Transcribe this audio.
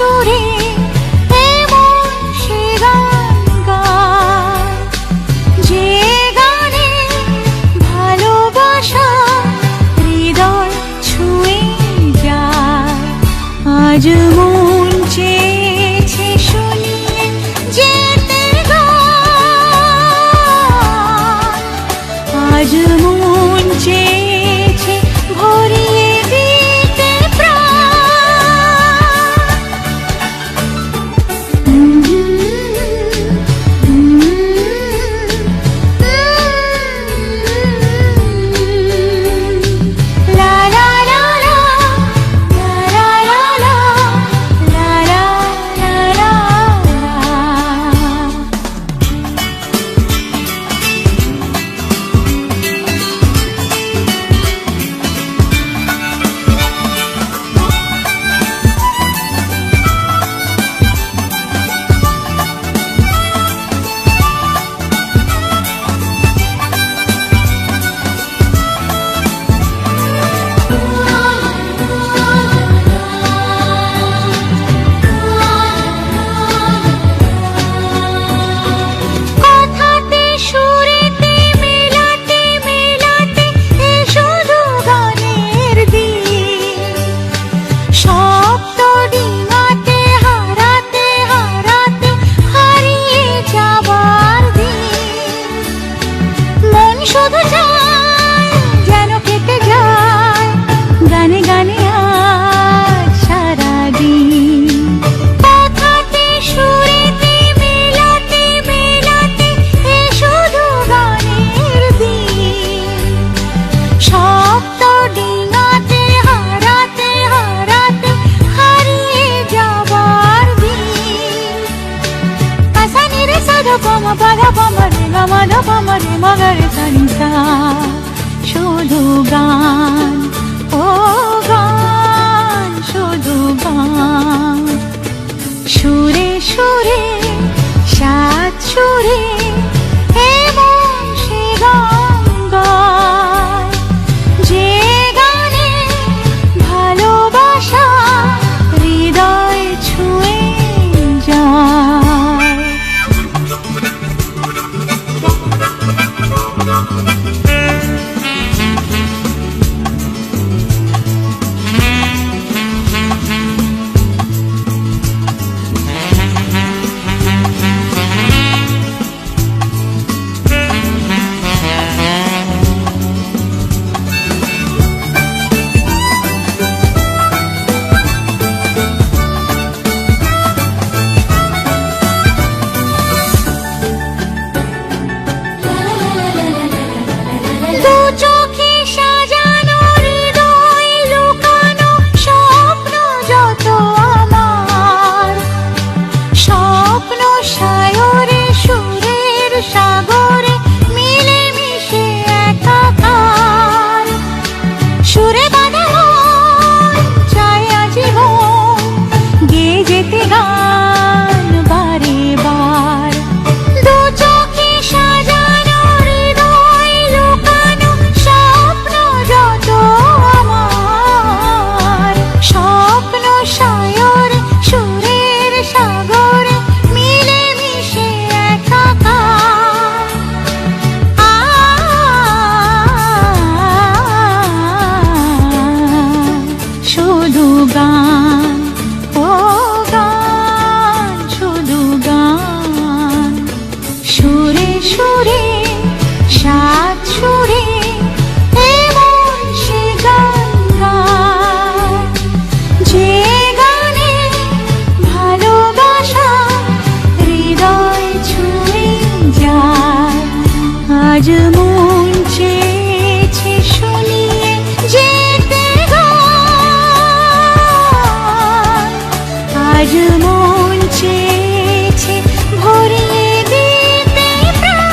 সুরে এমন সে গান গায়, যে গানে ভালোবাসা হৃদয় ছুঁয়ে যায়। আজ মন চেয়েছে শুনিয়ে যেতে গান, আজ মন চেয়েছে ভরিয়ে দিতে শুধু গান, ও গান, শুধু গান। সুরে সুরে সাত সুরে এমন সে গান গায়, যে গানে ভালোবাসা হৃদয় ছুঁয়ে যায়। আজ মন চেয়েছে শুনিয়ে যেতে গান, আজ মন চেয়েছে ভরিয়ে দিতে প্রাণ।